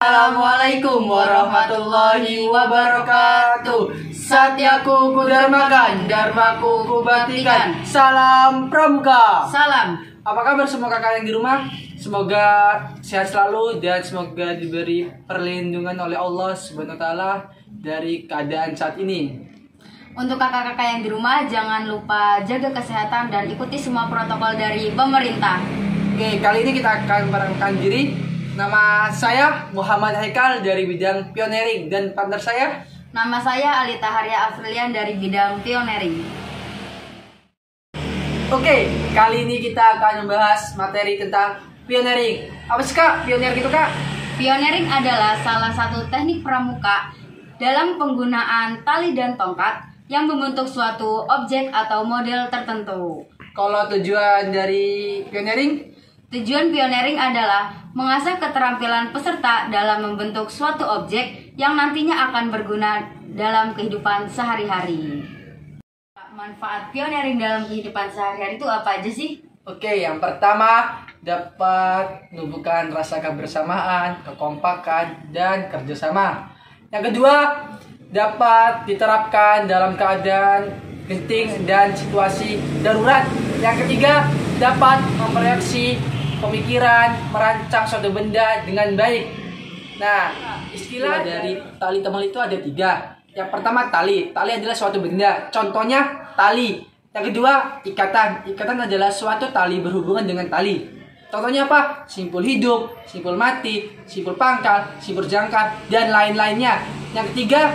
Assalamualaikum warahmatullahi wabarakatuh. Satyaku kudarmakan, dharmaku kubaktikan. Salam pramuka. Salam. Apa kabar semua kakak yang di rumah? Semoga sehat selalu dan semoga diberi perlindungan oleh Allah Subhanahu wa taala dari keadaan saat ini. Untuk kakak-kakak yang di rumah, jangan lupa jaga kesehatan dan ikuti semua protokol dari pemerintah. Oke, kali ini kita akan memperkenalkan diri. Nama saya Muhammad Haikal dari bidang pioneering dan partner saya. Nama saya Alita Harya Afrilian dari bidang pioneering. Oke, kali ini kita akan membahas materi tentang pioneering. Apa sih kak, pioneer gitu kak? Pioneering adalah salah satu teknik pramuka dalam penggunaan tali dan tongkat yang membentuk suatu objek atau model tertentu. Kalau tujuan dari pioneering? Tujuan pioneering adalah mengasah keterampilan peserta dalam membentuk suatu objek yang nantinya akan berguna dalam kehidupan sehari-hari. Manfaat pioneering dalam kehidupan sehari-hari itu apa aja sih? Oke, yang pertama dapat menumbuhkan rasa kebersamaan, kekompakan, dan kerjasama. Yang kedua, dapat diterapkan dalam keadaan genting dan situasi darurat. Yang ketiga, dapat memproyeksi pemikiran, merancang suatu benda dengan baik. Nah, istilah dari tali temal itu ada 3. Yang pertama tali. Tali adalah suatu benda. Contohnya tali. Yang kedua ikatan. Ikatan adalah suatu tali berhubungan dengan tali. Contohnya apa? Simpul hidup, simpul mati, simpul pangkal, simpul jangkar, dan lain-lainnya. Yang ketiga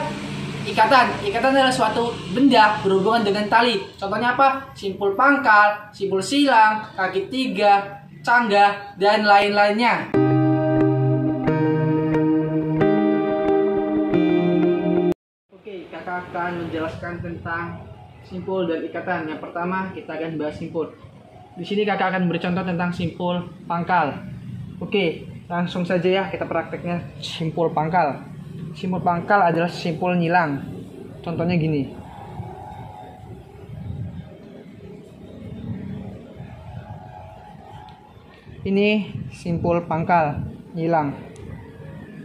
ikatan. Ikatan adalah suatu benda berhubungan dengan tali. Contohnya apa? Simpul pangkal, simpul silang, kaki 3, canggah, dan lain-lainnya. Oke, kakak akan menjelaskan tentang simpul dan ikatan. Yang pertama, kita akan bahas simpul. Di sini kakak akan beri contoh tentang simpul pangkal. Oke, langsung saja ya kita prakteknya simpul pangkal. Simpul pangkal adalah simpul nyilang. Contohnya gini. Ini simpul pangkal nyilang.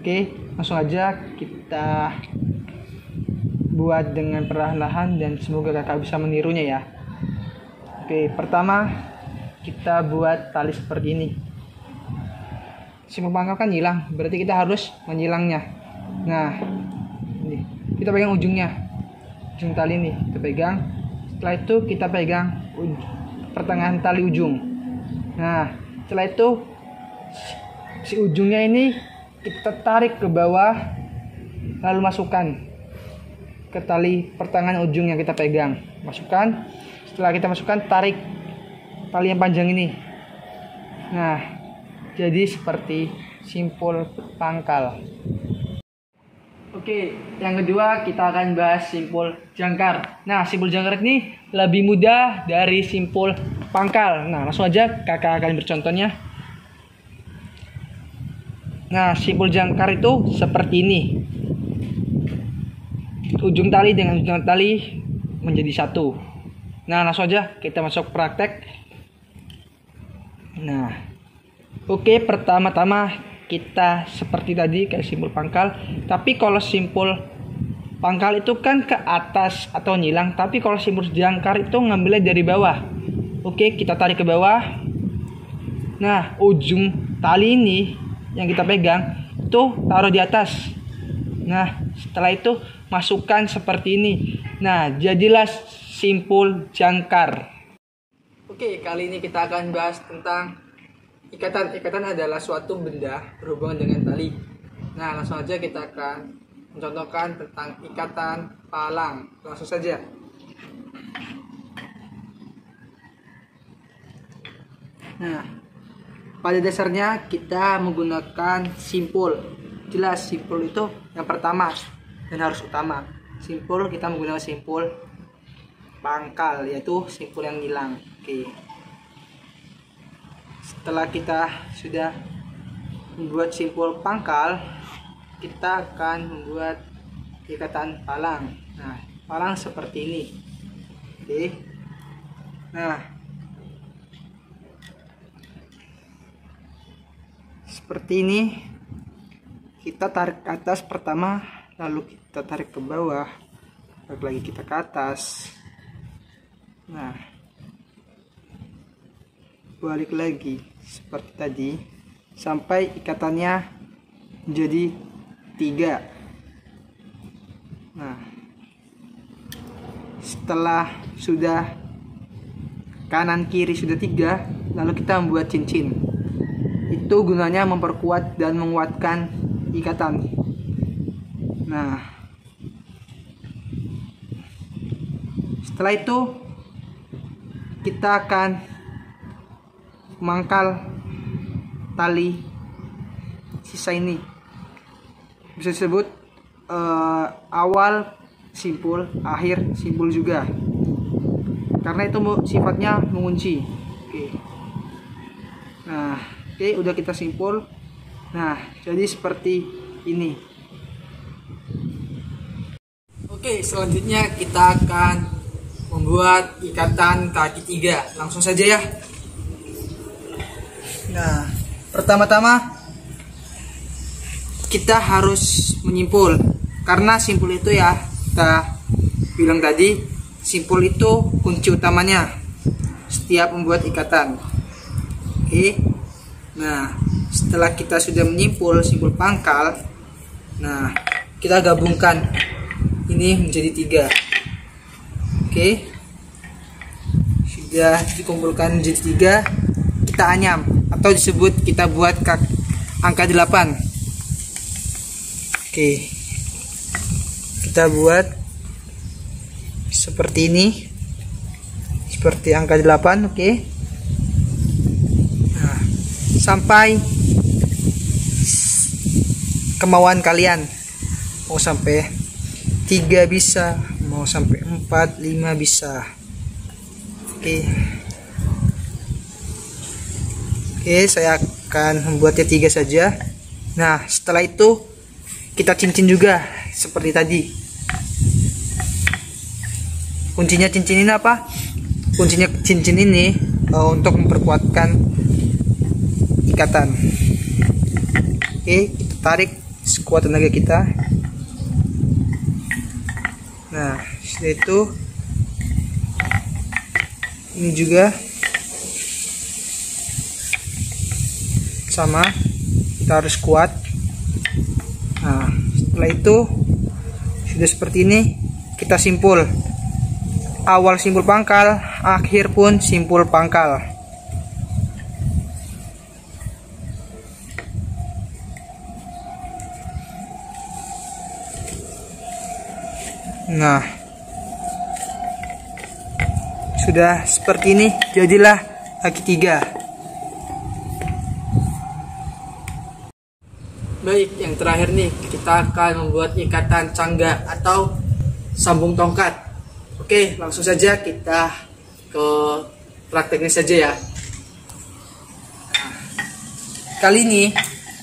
Oke, langsung aja kita buat dengan perlahan-lahan dan semoga kakak bisa menirunya ya. Oke, pertama kita buat tali seperti ini. Simpul pangkal kan nyilang, berarti kita harus menyilangnya. Nah, ini kita pegang ujungnya, ujung tali ini kita pegang. Setelah itu kita pegang pertengahan tali ujung. Nah, setelah itu si ujungnya ini kita tarik ke bawah, lalu masukkan ke tali pertengahan ujung yang kita pegang. Masukkan. Setelah kita masukkan, tarik tali yang panjang ini. Nah, jadi seperti simpul pangkal. Oke, yang kedua kita akan bahas simpul jangkar. Nah, simpul jangkar ini lebih mudah dari simpul pangkal. Nah, langsung aja kakak akan bercontohnya. Nah, simpul jangkar itu seperti ini. Ujung tali dengan ujung tali menjadi satu. Nah, langsung aja kita masuk praktek. Nah, oke, pertama-tama kita seperti tadi kayak simpul pangkal. Tapi kalau simpul pangkal itu kan ke atas atau nyilang. Tapi kalau simpul jangkar itu ngambilnya dari bawah. Oke, kita tarik ke bawah. Nah, ujung tali ini yang kita pegang itu taruh di atas. Nah, setelah itu masukkan seperti ini. Nah, jadilah simpul jangkar. Oke, kali ini kita akan bahas tentang ikatan. Ikatan adalah suatu benda berhubungan dengan tali. Nah, langsung aja kita akan mencontohkan tentang ikatan palang. Langsung saja. Nah, pada dasarnya kita menggunakan simpul. Jelas simpul itu yang pertama dan harus utama. Simpul kita menggunakan simpul pangkal, yaitu simpul yang hilang. Oke. Setelah kita sudah membuat simpul pangkal, kita akan membuat ikatan palang. Nah, palang seperti ini. Oke. Nah, seperti ini kita tarik ke atas pertama, lalu kita tarik ke bawah, tarik lagi kita ke atas. Nah, balik lagi seperti tadi sampai ikatannya menjadi 3. Nah, setelah sudah kanan kiri sudah 3, lalu kita membuat cincin. Itu gunanya memperkuat dan menguatkan ikatan. Nah, setelah itu kita akan mangkal tali sisa ini. Bisa disebut awal simpul, akhir simpul juga, karena itu sifatnya mengunci. Nah, udah kita simpul. Nah, jadi seperti ini. Selanjutnya kita akan membuat ikatan kaki 3. Langsung saja ya. Nah, pertama-tama kita harus menyimpul, karena simpul itu ya, kita bilang tadi, simpul itu kunci utamanya setiap membuat ikatan. Nah, setelah kita sudah menyimpul simpul pangkal, nah kita gabungkan ini menjadi 3. Sudah dikumpulkan menjadi 3, kita anyam atau disebut kita buat angka 8. Kita buat seperti ini, seperti angka 8. Nah, sampai kemauan kalian, mau sampai 3 bisa, mau sampai 4, 5 bisa. Saya akan membuatnya 3 saja. Nah, setelah itu kita cincin juga seperti tadi. Kuncinya cincin ini apa? Kuncinya cincin ini untuk memperkuatkan ikatan. Kita tarik sekuat tenaga kita. Nah, setelah itu ini juga sama, kita harus kuat. Nah, setelah itu sudah seperti ini, kita simpul. Awal simpul pangkal, akhir pun simpul pangkal. Nah, sudah seperti ini, jadilah kaki 3. Baik, yang terakhir nih, kita akan membuat ikatan cangga atau sambung tongkat. Langsung saja kita ke prakteknya saja ya. Nah, kali ini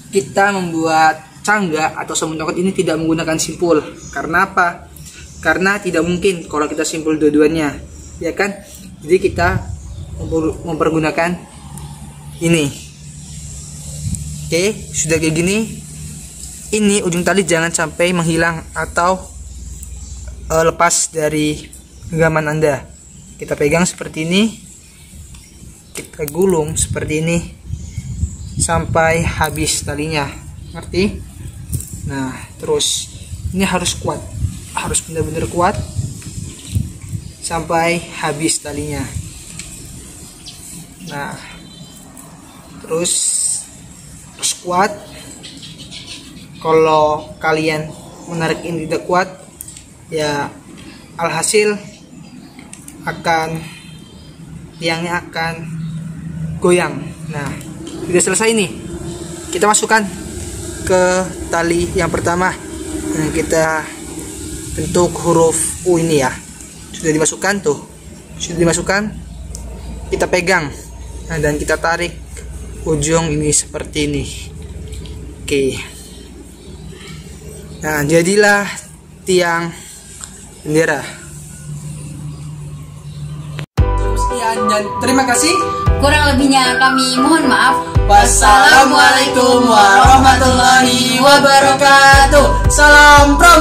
kita membuat cangga atau sambung tongkat ini tidak menggunakan simpul. Karena apa? Karena tidak mungkin kalau kita simpul dua-duanya, ya kan? Jadi kita mempergunakan ini. Sudah kayak gini. Ini ujung tali jangan sampai menghilang atau lepas dari genggaman Anda. Kita pegang seperti ini, kita gulung seperti ini sampai habis talinya. Ngerti? Nah, terus ini harus kuat, harus benar-benar kuat sampai habis talinya. Nah, terus kuat. Kalau kalian menarik ini tidak kuat, ya alhasil tiangnya akan goyang. Nah, sudah selesai nih. Kita masukkan ke tali yang pertama. Nah, kita bentuk huruf U ini ya. Sudah dimasukkan tuh. Sudah dimasukkan. Kita pegang. Nah, dan kita tarik ujung ini seperti ini. Nah, jadilah tiang bendera. Sekian dan terima kasih. Kurang lebihnya kami mohon maaf. Wassalamualaikum warahmatullahi wabarakatuh. Salam pro.